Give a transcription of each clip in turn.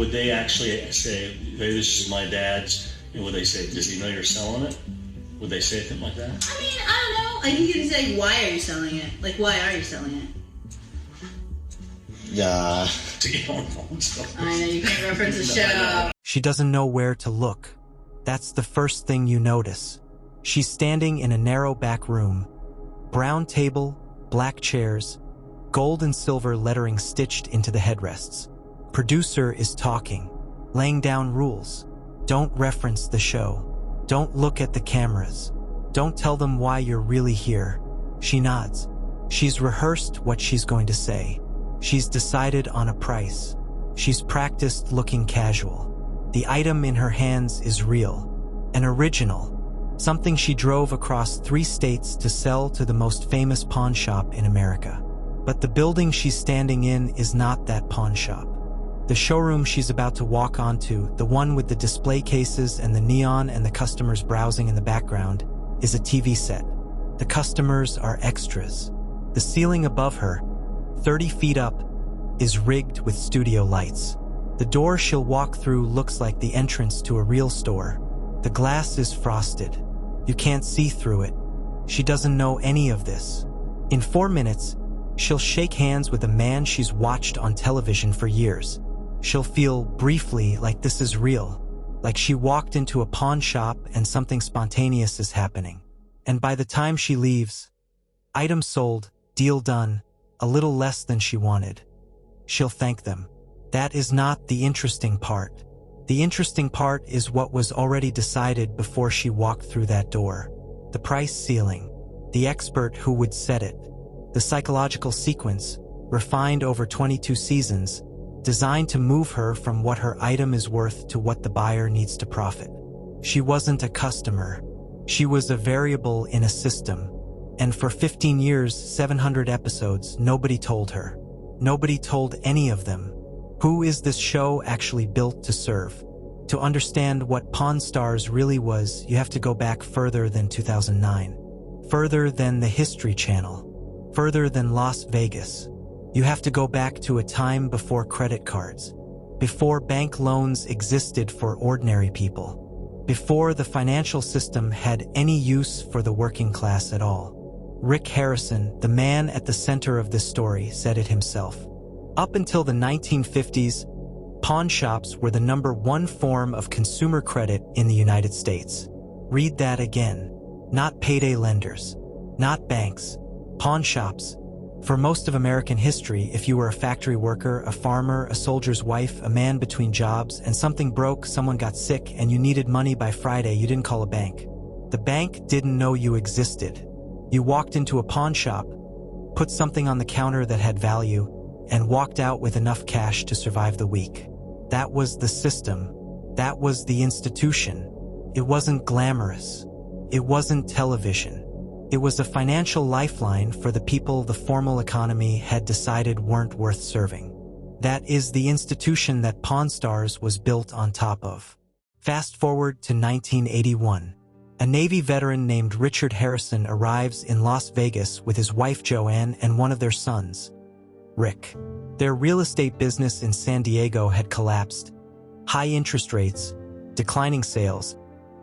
Would they actually say, hey, this is my dad's, and would they say, does he know you're selling it? Would they say something like that? I mean, I don't know. I think you'd say, why are you selling it? Like, why are you selling it? Yeah. I know, you can't reference the show. She doesn't know where to look. That's the first thing you notice. She's standing in a narrow back room. Brown table, black chairs, gold and silver lettering stitched into the headrests. Producer is talking, laying down rules. Don't reference the show. Don't look at the cameras. Don't tell them why you're really here. She nods. She's rehearsed what she's going to say. She's decided on a price. She's practiced looking casual. The item in her hands is real, an original, something she drove across 3 states to sell to the most famous pawn shop in America. But the building she's standing in is not that pawn shop. The showroom she's about to walk onto, the one with the display cases and the neon and the customers browsing in the background, is a TV set. The customers are extras. The ceiling above her, 30 feet up, is rigged with studio lights. The door she'll walk through looks like the entrance to a real store. The glass is frosted. You can't see through it. She doesn't know any of this. In 4 minutes, she'll shake hands with a man she's watched on television for years. She'll feel briefly like this is real, like she walked into a pawn shop and something spontaneous is happening. And by the time she leaves, item sold, deal done, a little less than she wanted. She'll thank them. That is not the interesting part. The interesting part is what was already decided before she walked through that door. The price ceiling, the expert who would set it, the psychological sequence, refined over 22 seasons, designed to move her from what her item is worth to what the buyer needs to profit. She wasn't a customer. She was a variable in a system. And for 15 years, 700 episodes, nobody told her. Nobody told any of them. Who is this show actually built to serve? To understand what Pawn Stars really was, you have to go back further than 2009. Further than the History Channel. Further than Las Vegas. You have to go back to a time before credit cards. Before bank loans existed for ordinary people. Before the financial system had any use for the working class at all. Rick Harrison, the man at the center of this story, said it himself. Up until the 1950s, pawn shops were the #1 form of consumer credit in the United States. Read that again. Not payday lenders. Not banks. Pawn shops. For most of American history, if you were a factory worker, a farmer, a soldier's wife, a man between jobs, and something broke, someone got sick, and you needed money by Friday, you didn't call a bank. The bank didn't know you existed. You walked into a pawn shop, put something on the counter that had value, and walked out with enough cash to survive the week. That was the system. That was the institution. It wasn't glamorous. It wasn't television. It was a financial lifeline for the people the formal economy had decided weren't worth serving. That is the institution that Pawn Stars was built on top of. Fast forward to 1981. A Navy veteran named Richard Harrison arrives in Las Vegas with his wife Joanne and one of their sons, Rick. Their real estate business in San Diego had collapsed. High interest rates, declining sales,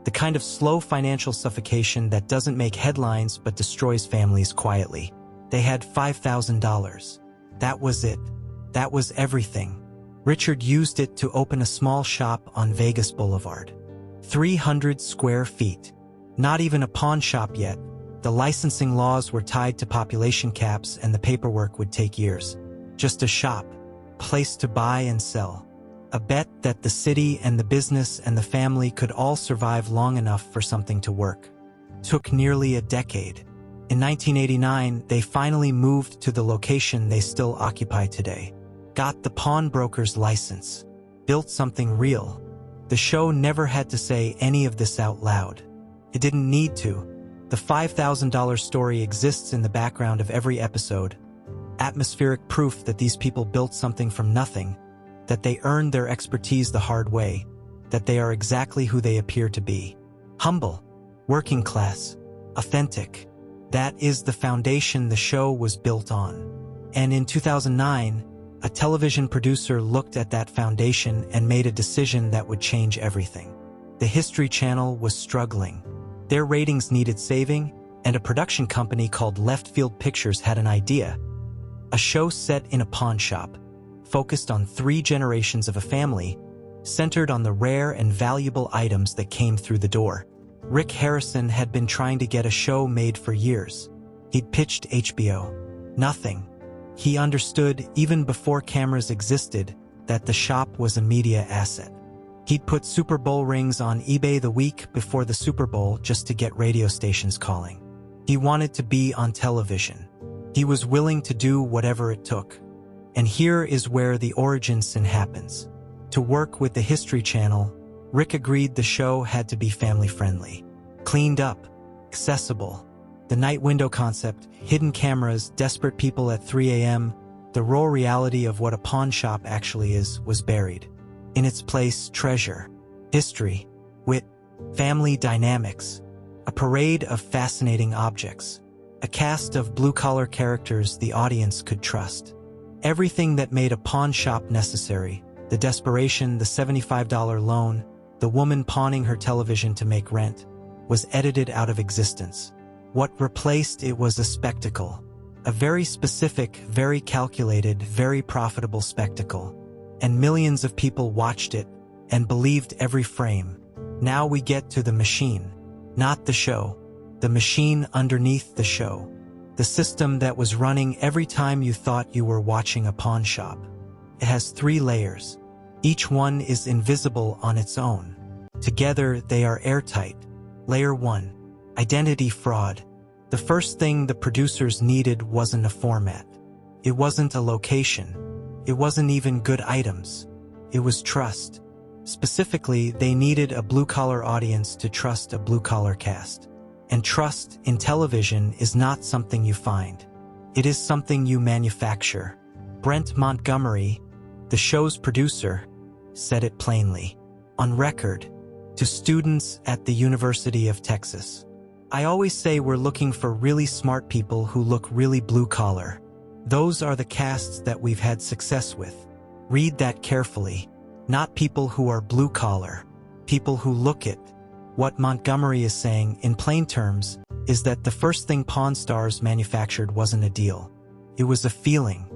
the kind of slow financial suffocation that doesn't make headlines but destroys families quietly. They had $5,000. That was it. That was everything. Richard used it to open a small shop on Vegas Boulevard. 300 square feet. Not even a pawn shop yet. The licensing laws were tied to population caps and the paperwork would take years. Just a shop, place to buy and sell. A bet that the city and the business and the family could all survive long enough for something to work. Took nearly a decade. In 1989, they finally moved to the location they still occupy today. Got the pawnbroker's license. Built something real. The show never had to say any of this out loud. It didn't need to. The $5,000 story exists in the background of every episode. Atmospheric proof that these people built something from nothing, that they earned their expertise the hard way, that they are exactly who they appear to be. Humble, working class, authentic. That is the foundation the show was built on. And in 2009, A television producer looked at that foundation and made a decision that would change everything. The History Channel was struggling. Their ratings needed saving, and a production company called Left Field Pictures had an idea. A show set in a pawn shop, focused on 3 generations of a family, centered on the rare and valuable items that came through the door. Rick Harrison had been trying to get a show made for years. He'd pitched HBO. Nothing. He understood, even before cameras existed, that the shop was a media asset. He'd put Super Bowl rings on eBay the week before the Super Bowl just to get radio stations calling. He wanted to be on television. He was willing to do whatever it took. And here is where the origin sin happens. To work with the History Channel, Rick agreed the show had to be family-friendly, cleaned up, accessible. The night window concept, hidden cameras, desperate people at 3 a.m., the raw reality of what a pawn shop actually is, was buried. In its place, treasure, history, wit, family dynamics, a parade of fascinating objects, a cast of blue-collar characters the audience could trust. Everything that made a pawn shop necessary, the desperation, the $75 loan, the woman pawning her television to make rent, was edited out of existence. What replaced it was a spectacle, a very specific, very calculated, very profitable spectacle. And millions of people watched it and believed every frame. Now we get to the machine, not the show. The machine underneath the show. The system that was running every time you thought you were watching a pawn shop. It has 3 layers. Each one is invisible on its own. Together, they are airtight. Layer 1. Identity fraud. The first thing the producers needed wasn't a format. It wasn't a location. It wasn't even good items. It was trust. Specifically, they needed a blue-collar audience to trust a blue-collar cast. And trust in television is not something you find. It is something you manufacture. Brent Montgomery, the show's producer, said it plainly, on record, to students at the University of Texas. I always say we're looking for really smart people who look really blue-collar. Those are the casts that we've had success with. Read that carefully. Not people who are blue-collar. People who look it. What Montgomery is saying, in plain terms, is that the first thing Pawn Stars manufactured wasn't a deal. It was a feeling.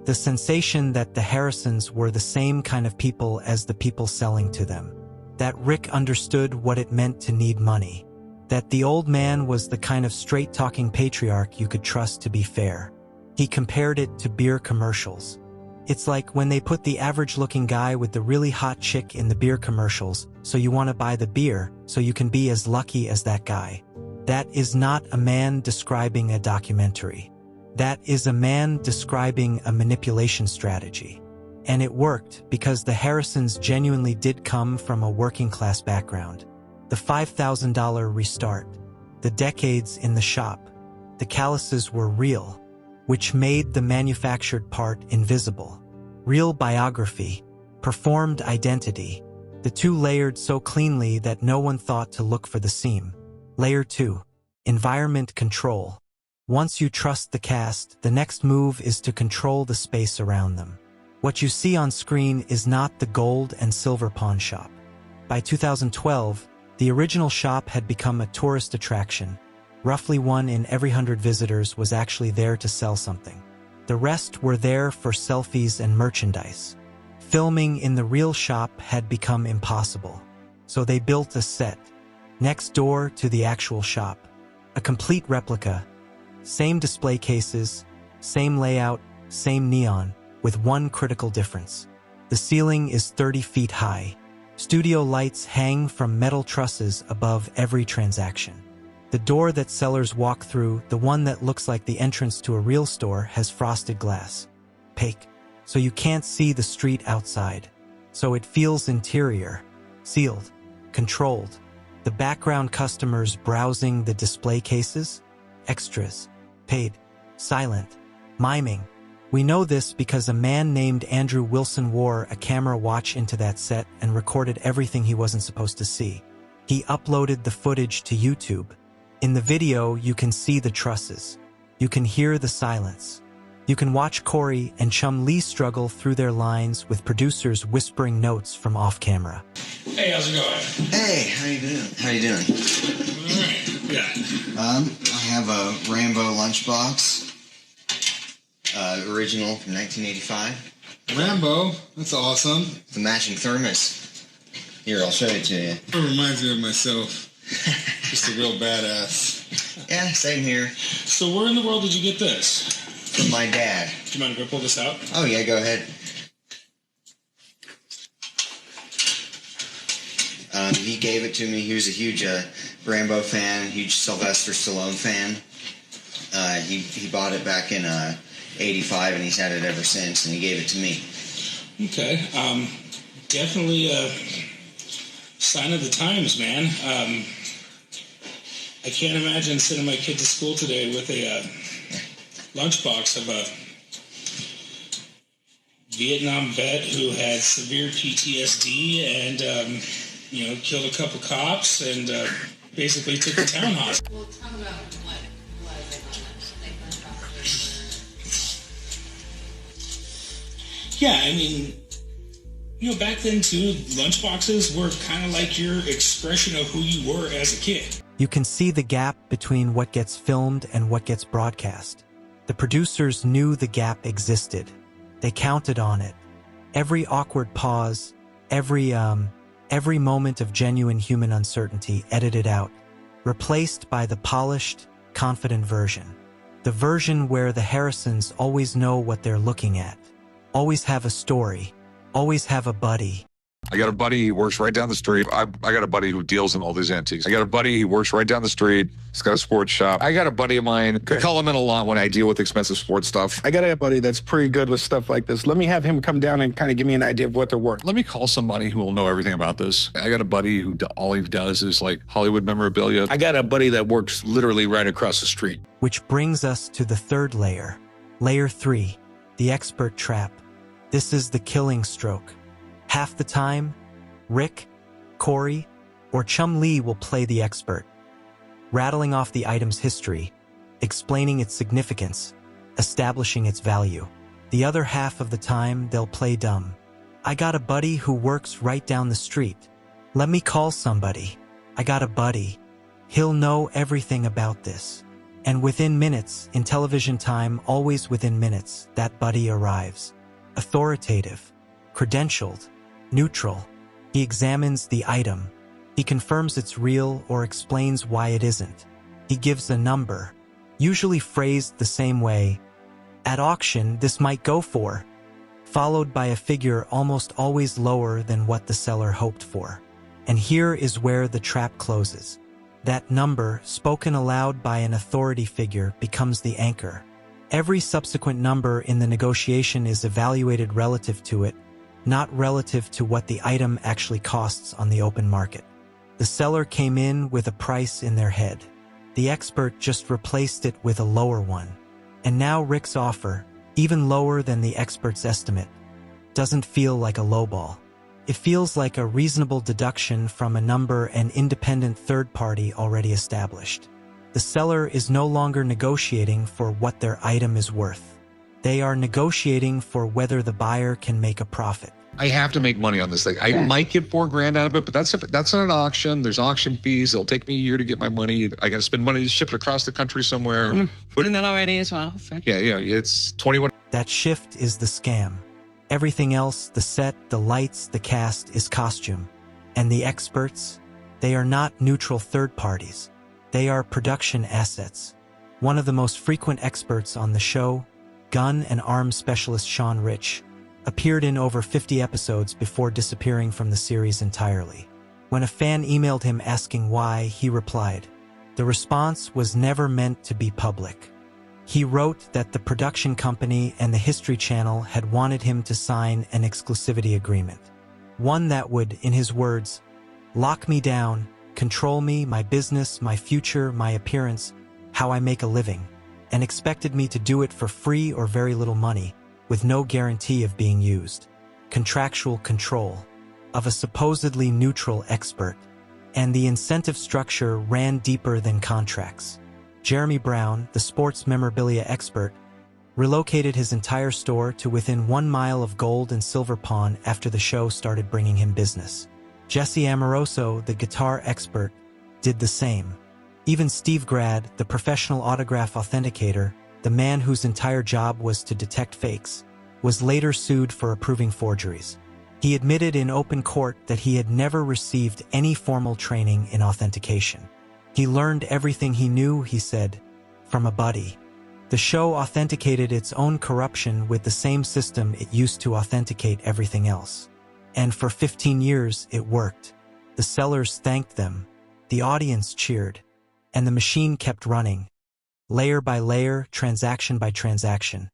The sensation that the Harrisons were the same kind of people as the people selling to them. That Rick understood what it meant to need money. That the old man was the kind of straight-talking patriarch you could trust to be fair. He compared it to beer commercials. It's like when they put the average-looking guy with the really hot chick in the beer commercials, so you want to buy the beer so you can be as lucky as that guy. That is not a man describing a documentary. That is a man describing a manipulation strategy. And it worked because the Harrisons genuinely did come from a working-class background. The $5,000 restart, the decades in the shop, the calluses were real, which made the manufactured part invisible. Real biography, performed identity, the 2 layered so cleanly that no one thought to look for the seam. Layer 2, environment control. Once you trust the cast, the next move is to control the space around them. What you see on screen is not the gold and silver pawn shop. By 2012, the original shop had become a tourist attraction. Roughly 1 in every 100 visitors was actually there to sell something. The rest were there for selfies and merchandise. Filming in the real shop had become impossible. So they built a set, next door to the actual shop. A complete replica. Same display cases, same layout, same neon, with one critical difference. The ceiling is 30 feet high. Studio lights hang from metal trusses above every transaction. The door that sellers walk through, the one that looks like the entrance to a real store, has frosted glass. Opaque. So you can't see the street outside. So it feels interior. Sealed. Controlled. The background customers browsing the display cases? Extras. Paid. Silent. Miming. We know this because a man named Andrew Wilson wore a camera watch into that set and recorded everything he wasn't supposed to see. He uploaded the footage to YouTube. In the video, you can see the trusses. You can hear the silence. You can watch Corey and Chum Lee struggle through their lines with producers whispering notes from off-camera. Hey, how's it going? Hey, how you doing? How you doing? All right, yeah. I have a Rambo lunchbox, original from 1985. Rambo, that's awesome. The matching thermos. Here, I'll show it to you. It reminds me of myself. Just a real badass. Yeah, same here. So where in the world did you get this? From my dad. Do you mind if I pull this out? Oh yeah, go ahead. He gave it to me. He was a huge Rambo fan, huge Sylvester Stallone fan. He bought it back in '85, and he's had it ever since. And he gave it to me. Okay. Definitely a sign of the times, man. I can't imagine sending my kid to school today with a lunchbox of a Vietnam vet who had severe PTSD and, killed a couple cops and basically took the town hospital. Well, talk about what was it on Yeah, I mean, back then too, lunchboxes were kind of like your expression of who you were as a kid. You can see the gap between what gets filmed and what gets broadcast. The producers knew the gap existed. They counted on it. Every awkward pause, every moment of genuine human uncertainty edited out, replaced by the polished, confident version. The version where the Harrisons always know what they're looking at, always have a story, always have a buddy. I got a buddy who works right down the street. I got a buddy who deals in all these antiques. I got a buddy who works right down the street. He's got a sports shop. I got a buddy of mine. I call him in a lot when I deal with expensive sports stuff. I got a buddy that's pretty good with stuff like this. Let me have him come down and kind of give me an idea of what they're worth. Let me call somebody who will know everything about this. I got a buddy who all he does is like Hollywood memorabilia. I got a buddy that works literally right across the street. Which brings us to the third layer. Layer 3, the expert trap. This is the killing stroke. Half the time, Rick, Corey, or Chum Lee will play the expert, rattling off the item's history, explaining its significance, establishing its value. The other half of the time, they'll play dumb. I got a buddy who works right down the street. Let me call somebody. I got a buddy. He'll know everything about this. And within minutes, in television time, always within minutes, that buddy arrives. Authoritative, credentialed, neutral. He examines the item. He confirms it's real or explains why it isn't. He gives a number, usually phrased the same way. At auction, this might go for, followed by a figure almost always lower than what the seller hoped for. And here is where the trap closes. That number, spoken aloud by an authority figure, becomes the anchor. Every subsequent number in the negotiation is evaluated relative to it, not relative to what the item actually costs on the open market. The seller came in with a price in their head. The expert just replaced it with a lower one. And now Rick's offer, even lower than the expert's estimate, doesn't feel like a lowball. It feels like a reasonable deduction from a number an independent third party already established. The seller is no longer negotiating for what their item is worth. They are negotiating for whether the buyer can make a profit. I have to make money on this thing. I might get $4,000 out of it, but that's not an auction. There's auction fees. It'll take me a year to get my money. I got to spend money to ship it across the country somewhere. Putting that already as well. Yeah, it's 21. That shift is the scam. Everything else, the set, the lights, the cast, is costume. And the experts, they are not neutral third parties. They are production assets. One of the most frequent experts on the show, gun and arms specialist Sean Rich, appeared in over 50 episodes before disappearing from the series entirely. When a fan emailed him asking why, he replied, "The response was never meant to be public." He wrote that the production company and the History Channel had wanted him to sign an exclusivity agreement. One that would, in his words, lock me down, control me, my business, my future, my appearance, how I make a living, and expected me to do it for free or very little money, with no guarantee of being used. Contractual control of a supposedly neutral expert. And the incentive structure ran deeper than contracts. Jeremy Brown, the sports memorabilia expert, relocated his entire store to within 1 mile of Gold and Silver Pawn after the show started bringing him business. Jesse Amoroso, the guitar expert, did the same. Even Steve Grad, the professional autograph authenticator, the man whose entire job was to detect fakes, was later sued for approving forgeries. He admitted in open court that he had never received any formal training in authentication. He learned everything he knew, he said, from a buddy. The show authenticated its own corruption with the same system it used to authenticate everything else. And for 15 years, it worked. The sellers thanked them. The audience cheered. And the machine kept running, layer by layer, transaction by transaction.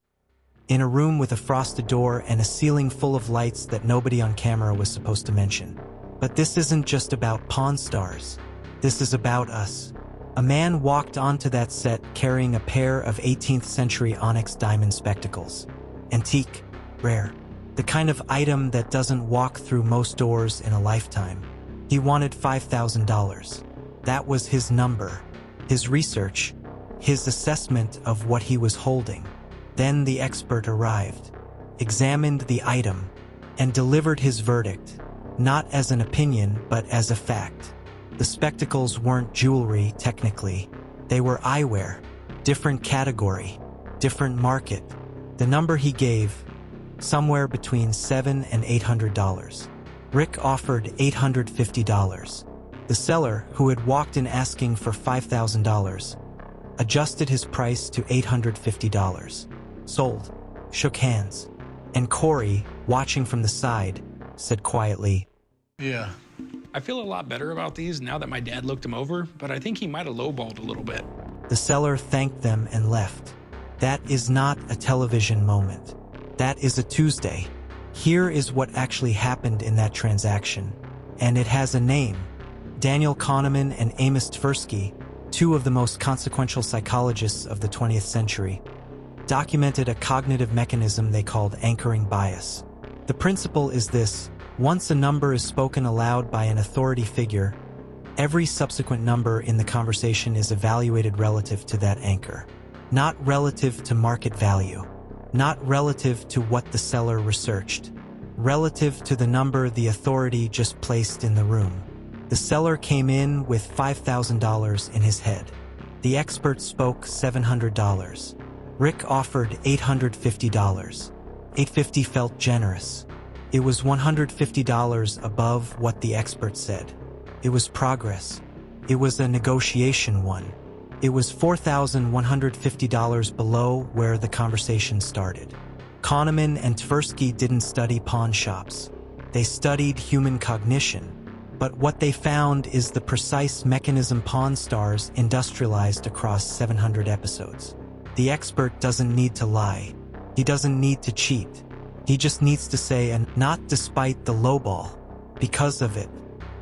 In a room with a frosted door and a ceiling full of lights that nobody on camera was supposed to mention. But this isn't just about Pawn Stars. This is about us. A man walked onto that set carrying a pair of 18th century onyx diamond spectacles. Antique, rare, the kind of item that doesn't walk through most doors in a lifetime. He wanted $5,000. That was his number, his research, his assessment of what he was holding. Then the expert arrived, examined the item, and delivered his verdict, not as an opinion but as a fact. The spectacles weren't jewelry, technically. They were eyewear, different category, different market. The number he gave, somewhere between $700 and $800. Rick offered $850. The seller, who had walked in asking for $5,000, adjusted his price to $850. Sold. Shook hands. And Corey, watching from the side, said quietly, "Yeah." I feel a lot better about these now that my dad looked them over, but I think he might have lowballed a little bit. The seller thanked them and left. That is not a television moment. That is a Tuesday. Here is what actually happened in that transaction. And it has a name. Daniel Kahneman and Amos Tversky, two of the most consequential psychologists of the 20th century, documented a cognitive mechanism they called anchoring bias. The principle is this: once a number is spoken aloud by an authority figure, every subsequent number in the conversation is evaluated relative to that anchor, not relative to market value, not relative to what the seller researched, relative to the number the authority just placed in the room. The seller came in with $5,000 in his head. The expert spoke $700. Rick offered $850. $850 felt generous. It was $150 above what the expert said. It was progress. It was a negotiation one. It was $4,150 below where the conversation started. Kahneman and Tversky didn't study pawn shops. They studied human cognition. But what they found is the precise mechanism Pawn Stars industrialized across 700 episodes. The expert doesn't need to lie. He doesn't need to cheat. He just needs to say, and not despite the lowball. Because of it,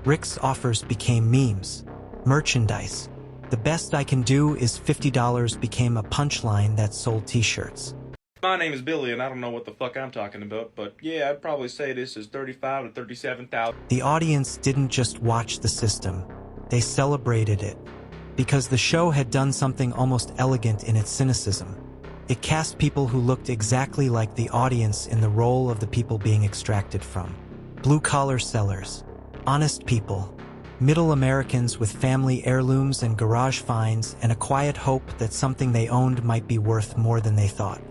Rick's offers became memes, merchandise. The best I can do is $50 became a punchline that sold t-shirts. My name is Billy, and I don't know what the fuck I'm talking about, but yeah, I'd probably say this is 35 to 37,000. The audience didn't just watch the system, they celebrated it. Because the show had done something almost elegant in its cynicism. It cast people who looked exactly like the audience in the role of the people being extracted from. Blue-collar sellers, honest people, middle Americans with family heirlooms and garage finds and a quiet hope that something they owned might be worth more than they thought.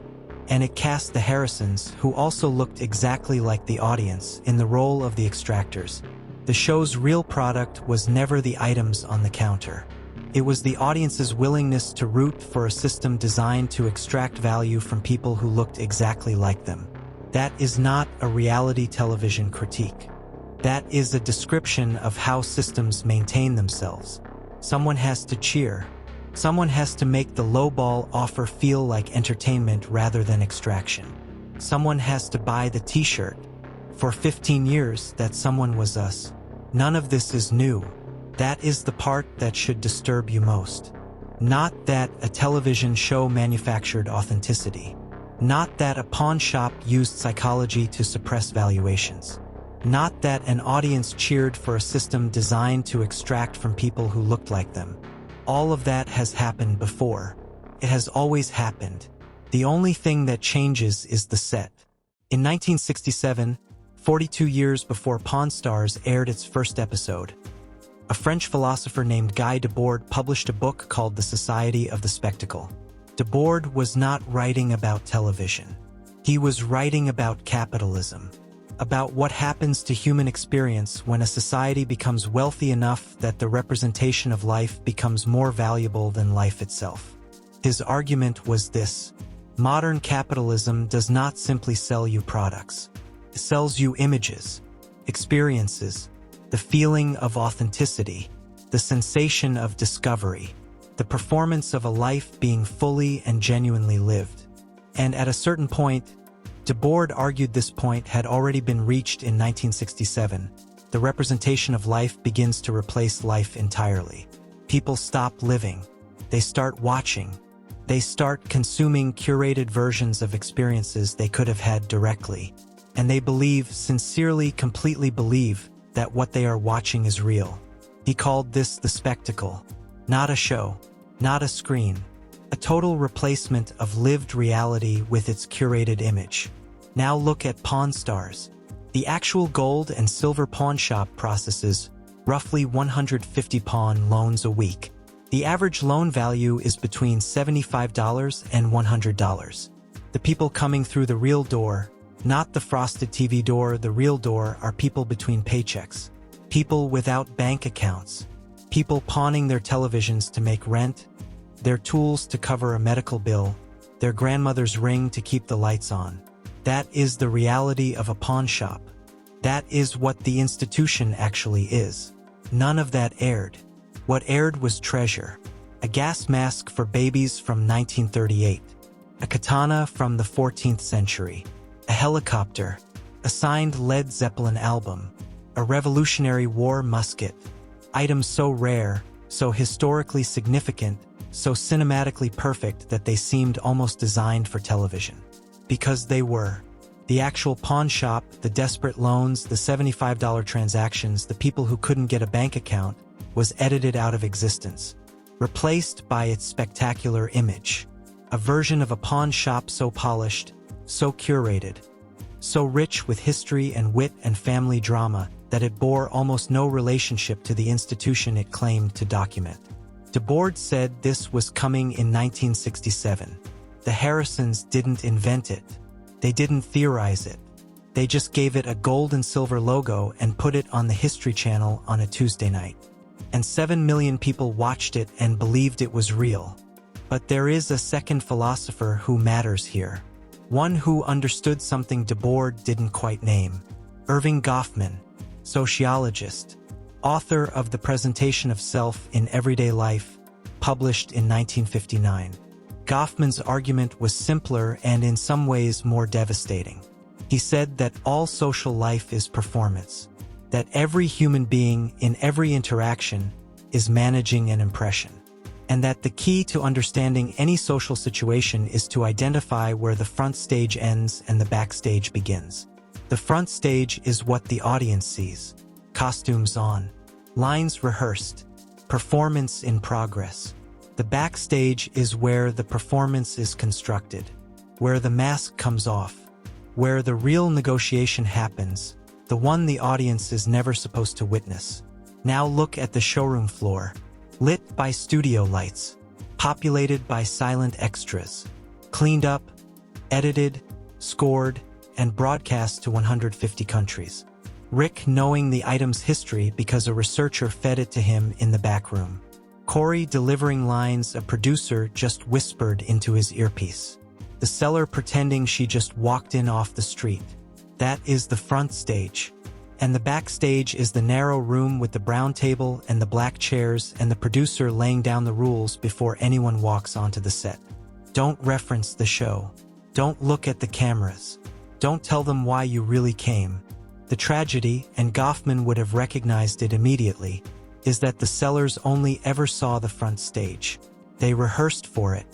And it cast the Harrisons, who also looked exactly like the audience, in the role of the extractors. The show's real product was never the items on the counter. It was the audience's willingness to root for a system designed to extract value from people who looked exactly like them. That is not a reality television critique. That is a description of how systems maintain themselves. Someone has to cheer. Someone has to make the lowball offer feel like entertainment rather than extraction. Someone has to buy the t-shirt. For 15 years, that someone was us. None of this is new. That is the part that should disturb you most. Not that a television show manufactured authenticity. Not that a pawn shop used psychology to suppress valuations. Not that an audience cheered for a system designed to extract from people who looked like them. All of that has happened before. It has always happened. The only thing that changes is the set. In 1967, 42 years before Pawn Stars aired its first episode, a French philosopher named Guy Debord published a book called The Society of the Spectacle. Debord was not writing about television. He was writing about capitalism, about what happens to human experience when a society becomes wealthy enough that the representation of life becomes more valuable than life itself. His argument was this: modern capitalism does not simply sell you products. It sells you images, experiences, the feeling of authenticity, the sensation of discovery, the performance of a life being fully and genuinely lived. And at a certain point, Debord argued this point had already been reached in 1967. The representation of life begins to replace life entirely. People stop living. They start watching. They start consuming curated versions of experiences they could have had directly. And they believe, sincerely, completely believe, that what they are watching is real. He called this the spectacle. Not a show, not a screen. A total replacement of lived reality with its curated image. Now look at Pawn Stars. The actual gold and silver pawn shop processes roughly 150 pawn loans a week. The average loan value is between $75 and $100. The people coming through the real door, not the frosted TV door, the real door, are people between paychecks. People without bank accounts. People pawning their televisions to make rent, their tools to cover a medical bill, their grandmother's ring to keep the lights on. That is the reality of a pawn shop. That is what the institution actually is. None of that aired. What aired was treasure. A gas mask for babies from 1938. A katana from the 14th century. A helicopter. A signed Led Zeppelin album. A Revolutionary War musket. Items so rare, so historically significant, so cinematically perfect that they seemed almost designed for television. Because they were. The actual pawn shop, the desperate loans, the $75 transactions, the people who couldn't get a bank account, was edited out of existence, replaced by its spectacular image. A version of a pawn shop so polished, so curated, so rich with history and wit and family drama that it bore almost no relationship to the institution it claimed to document. Debord said this was coming in 1967. The Harrisons didn't invent it. They didn't theorize it. They just gave it a gold and silver logo and put it on the History Channel on a Tuesday night. And 7 million people watched it and believed it was real. But there is a second philosopher who matters here. One who understood something Debord didn't quite name. Irving Goffman, sociologist, author of The Presentation of Self in Everyday Life, published in 1959. Goffman's argument was simpler and in some ways more devastating. He said that all social life is performance, that every human being in every interaction is managing an impression, and that the key to understanding any social situation is to identify where the front stage ends and the backstage begins. The front stage is what the audience sees. Costumes on, lines rehearsed, performance in progress. The backstage is where the performance is constructed, where the mask comes off, where the real negotiation happens, the one the audience is never supposed to witness. Now look at the showroom floor, lit by studio lights, populated by silent extras, cleaned up, edited, scored, and broadcast to 150 countries. Rick knowing the item's history because a researcher fed it to him in the back room. Corey delivering lines a producer just whispered into his earpiece. The seller pretending she just walked in off the street. That is the front stage. And the backstage is the narrow room with the brown table and the black chairs and the producer laying down the rules before anyone walks onto the set. Don't reference the show. Don't look at the cameras. Don't tell them why you really came. The tragedy, and Goffman would have recognized it immediately, is that the sellers only ever saw the front stage. They rehearsed for it,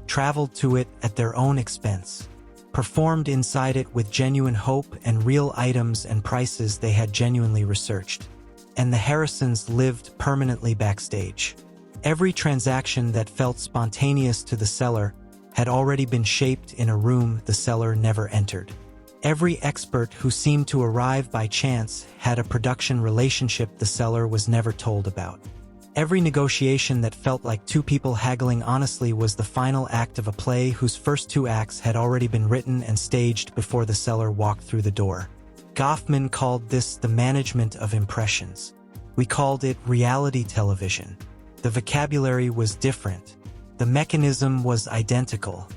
traveled to it at their own expense, performed inside it with genuine hope and real items and prices they had genuinely researched. And the Harrisons lived permanently backstage. Every transaction that felt spontaneous to the seller had already been shaped in a room the seller never entered. Every expert who seemed to arrive by chance had a production relationship the seller was never told about. Every negotiation that felt like two people haggling honestly was the final act of a play whose first two acts had already been written and staged before the seller walked through the door. Goffman called this the management of impressions. We called it reality television. The vocabulary was different. The mechanism was identical.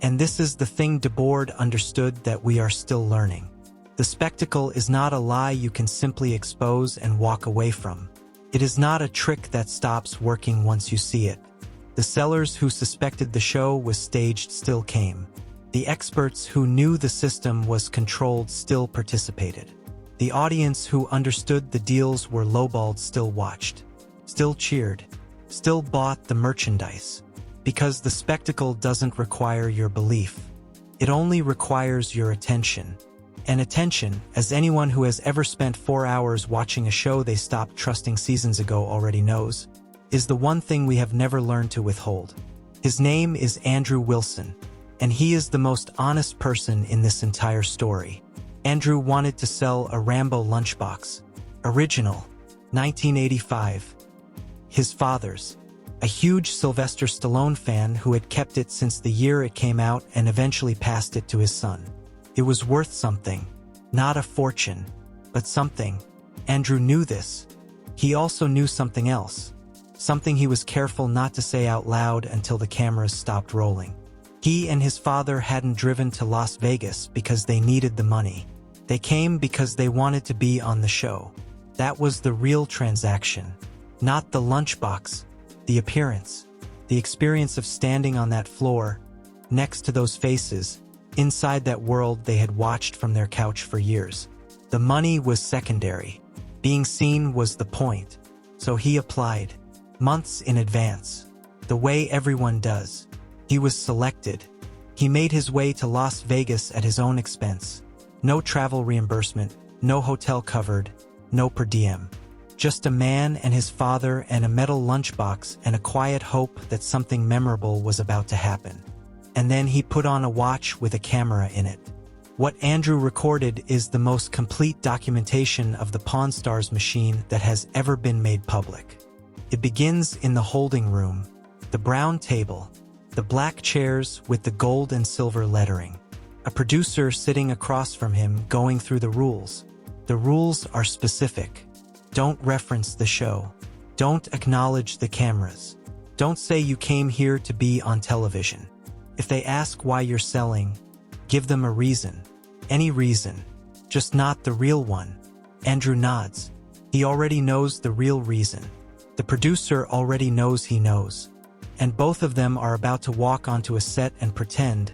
And this is the thing Debord understood that we are still learning. The spectacle is not a lie you can simply expose and walk away from. It is not a trick that stops working once you see it. The sellers who suspected the show was staged still came. The experts who knew the system was controlled still participated. The audience who understood the deals were lowballed still watched, still cheered, still bought the merchandise. Because the spectacle doesn't require your belief. It only requires your attention. And attention, as anyone who has ever spent 4 hours watching a show they stopped trusting seasons ago already knows, is the one thing we have never learned to withhold. His name is Andrew Wilson, and he is the most honest person in this entire story. Andrew wanted to sell a Rambo lunchbox. Original, 1985. His father's. A huge Sylvester Stallone fan who had kept it since the year it came out and eventually passed it to his son. It was worth something. Not a fortune, but something. Andrew knew this. He also knew something else. Something he was careful not to say out loud until the cameras stopped rolling. He and his father hadn't driven to Las Vegas because they needed the money. They came because they wanted to be on the show. That was the real transaction. Not the lunchbox. The appearance. The experience of standing on that floor, next to those faces, inside that world they had watched from their couch for years. The money was secondary. Being seen was the point. So he applied. Months in advance. The way everyone does. He was selected. He made his way to Las Vegas at his own expense. No travel reimbursement, no hotel covered, no per diem. Just a man and his father and a metal lunchbox and a quiet hope that something memorable was about to happen. And then he put on a watch with a camera in it. What Andrew recorded is the most complete documentation of the Pawn Stars machine that has ever been made public. It begins in the holding room, the brown table, the black chairs with the gold and silver lettering. A producer sitting across from him going through the rules. The rules are specific. Don't reference the show. Don't acknowledge the cameras. Don't say you came here to be on television. If they ask why you're selling, give them a reason. Any reason. Just not the real one. Andrew nods. He already knows the real reason. The producer already knows he knows. And both of them are about to walk onto a set and pretend,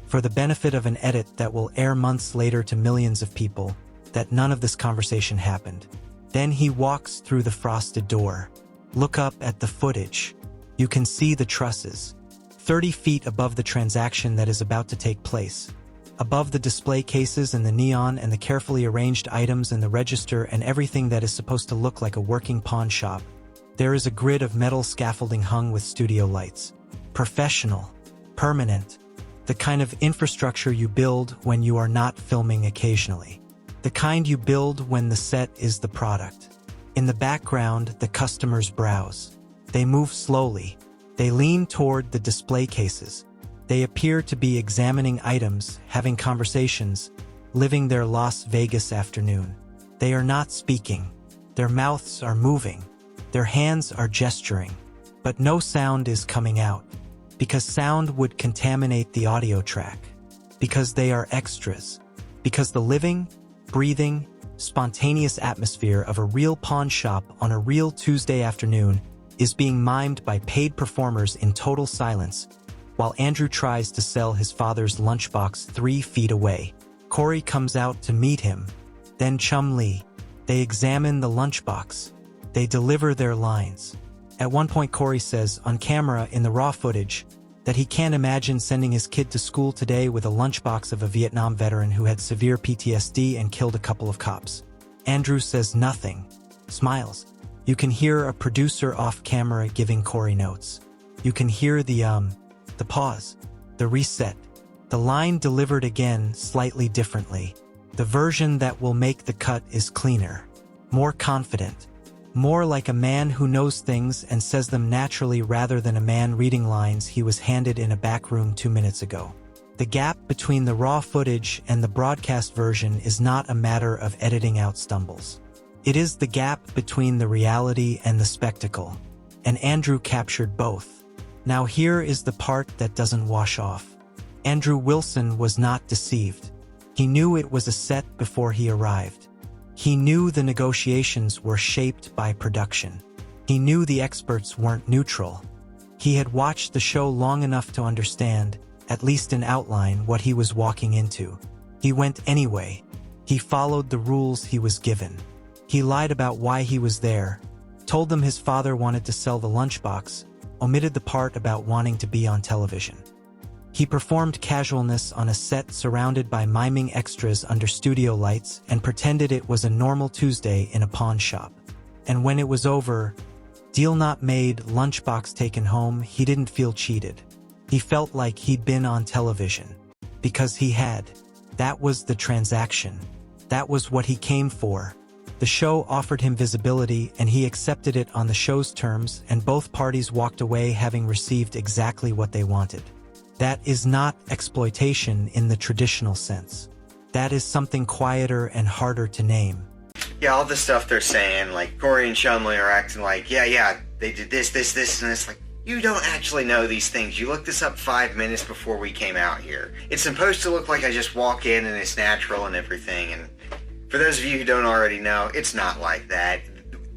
for the benefit of an edit that will air months later to millions of people, that none of this conversation happened. Then he walks through the frosted door. Look up at the footage. You can see the trusses. 30 feet above the transaction that is about to take place. Above the display cases and the neon and the carefully arranged items and the register and everything that is supposed to look like a working pawn shop, there is a grid of metal scaffolding hung with studio lights. Professional. Permanent. The kind of infrastructure you build when you are not filming occasionally. The kind you build when the set is the product. In the background, the customers browse. They move slowly. They lean toward the display cases. They appear to be examining items, having conversations, living their Las Vegas afternoon. They are not speaking. Their mouths are moving. Their hands are gesturing. But no sound is coming out. Because sound would contaminate the audio track. Because they are extras. Because the living, breathing, spontaneous atmosphere of a real pawn shop on a real Tuesday afternoon is being mimed by paid performers in total silence, while Andrew tries to sell his father's lunchbox 3 feet away. Corey comes out to meet him, then Chum Lee. They examine the lunchbox. They deliver their lines. At one point Corey says, on camera in the raw footage, that he can't imagine sending his kid to school today with a lunchbox of a Vietnam veteran who had severe PTSD and killed a couple of cops. Andrew says nothing, smiles. You can hear a producer off camera giving Corey notes. You can hear the pause, The reset. The line delivered again, slightly differently. The version that will make the cut is cleaner, more confident, more like a man who knows things and says them naturally rather than a man reading lines he was handed in a back room 2 minutes ago. The gap between the raw footage and the broadcast version is not a matter of editing out stumbles. It is the gap between the reality and the spectacle, and Andrew captured both. Now here is the part that doesn't wash off. Andrew Wilson was not deceived. He knew it was a set before he arrived. He knew the negotiations were shaped by production. He knew the experts weren't neutral. He had watched the show long enough to understand, at least in outline, what he was walking into. He went anyway. He followed the rules he was given. He lied about why he was there, told them his father wanted to sell the lunchbox, omitted the part about wanting to be on television. He performed casualness on a set surrounded by miming extras under studio lights and pretended it was a normal Tuesday in a pawn shop. And when it was over, deal not made, lunchbox taken home, he didn't feel cheated. He felt like he'd been on television. Because he had. That was the transaction. That was what he came for. The show offered him visibility and he accepted it on the show's terms, and both parties walked away having received exactly what they wanted. That is not exploitation in the traditional sense. That is something quieter and harder to name. Yeah, all the stuff they're saying, like Corey and Chumley are acting like, yeah, they did this, and this. Like, you don't actually know these things. You looked this up 5 minutes before we came out here. It's supposed to look like I just walk in and it's natural and everything. And for those of you who don't already know, it's not like that.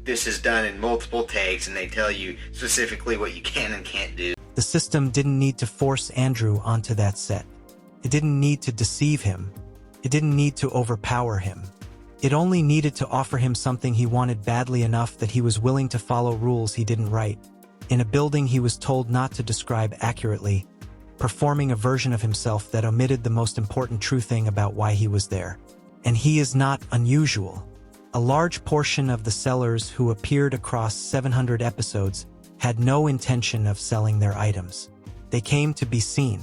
This is done in multiple takes and they tell you specifically what you can and can't do. The system didn't need to force Andrew onto that set. It didn't need to deceive him. It didn't need to overpower him. It only needed to offer him something he wanted badly enough that he was willing to follow rules he didn't write. In a building he was told not to describe accurately, performing a version of himself that omitted the most important true thing about why he was there. And he is not unusual. A large portion of the sellers who appeared across 700 episodes had no intention of selling their items. They came to be seen.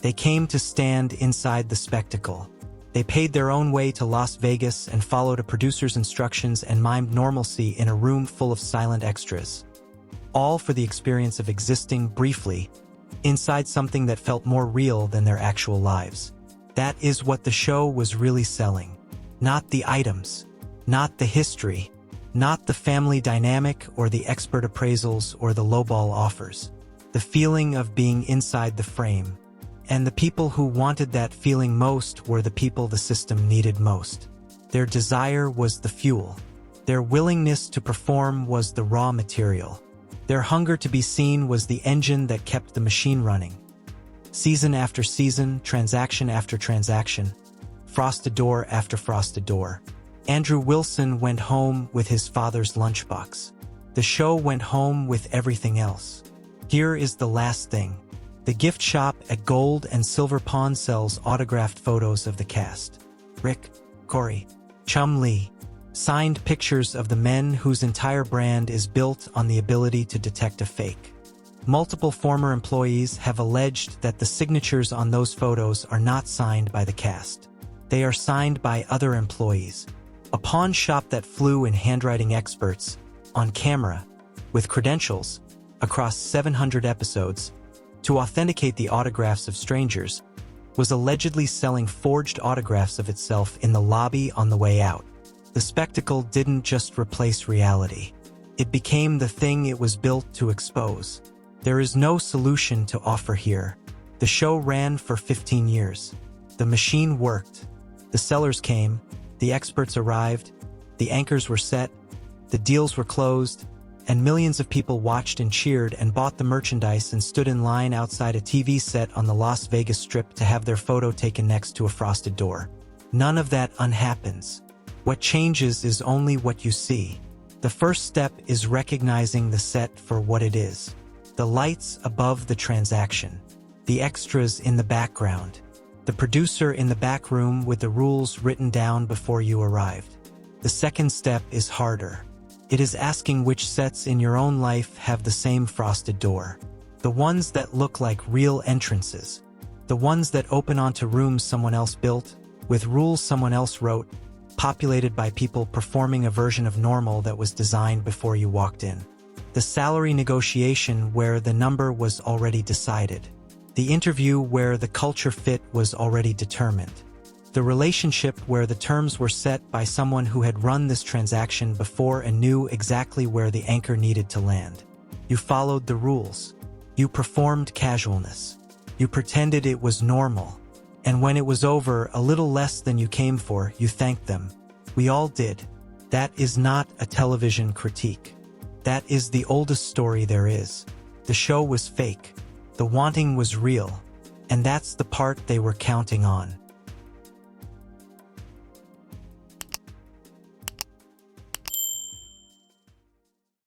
They came to stand inside the spectacle. They paid their own way to Las Vegas and followed a producer's instructions and mimed normalcy in a room full of silent extras. All for the experience of existing briefly inside something that felt more real than their actual lives. That is what the show was really selling. Not the items, not the history, not the family dynamic or the expert appraisals or the lowball offers. The feeling of being inside the frame. And the people who wanted that feeling most were the people the system needed most. Their desire was the fuel. Their willingness to perform was the raw material. Their hunger to be seen was the engine that kept the machine running. Season after season, transaction after transaction, frosted door after frosted door. Andrew Wilson went home with his father's lunchbox. The show went home with everything else. Here is the last thing. The gift shop at Gold and Silver Pawn sells autographed photos of the cast. Rick, Corey, Chum Lee. Signed pictures of the men whose entire brand is built on the ability to detect a fake. Multiple former employees have alleged that the signatures on those photos are not signed by the cast. They are signed by other employees. A pawn shop that flew in handwriting experts, on camera, with credentials, across 700 episodes, to authenticate the autographs of strangers, was allegedly selling forged autographs of itself in the lobby on the way out. The spectacle didn't just replace reality. It became the thing it was built to expose. There is no solution to offer here. The show ran for 15 years. The machine worked. The sellers came, the experts arrived, the anchors were set, the deals were closed, and millions of people watched and cheered and bought the merchandise and stood in line outside a TV set on the Las Vegas Strip to have their photo taken next to a frosted door. None of that unhappens. What changes is only what you see. The first step is recognizing the set for what it is. The lights above the transaction. The extras in the background. The producer in the back room with the rules written down before you arrived. The second step is harder. It is asking which sets in your own life have the same frosted door. The ones that look like real entrances. The ones that open onto rooms someone else built, with rules someone else wrote, populated by people performing a version of normal that was designed before you walked in. The salary negotiation where the number was already decided. The interview where the culture fit was already determined. The relationship where the terms were set by someone who had run this transaction before and knew exactly where the anchor needed to land. You followed the rules. You performed casualness. You pretended it was normal. And when it was over, a little less than you came for, you thanked them. We all did. That is not a television critique. That is the oldest story there is. The show was fake. The wanting was real. And that's the part they were counting on.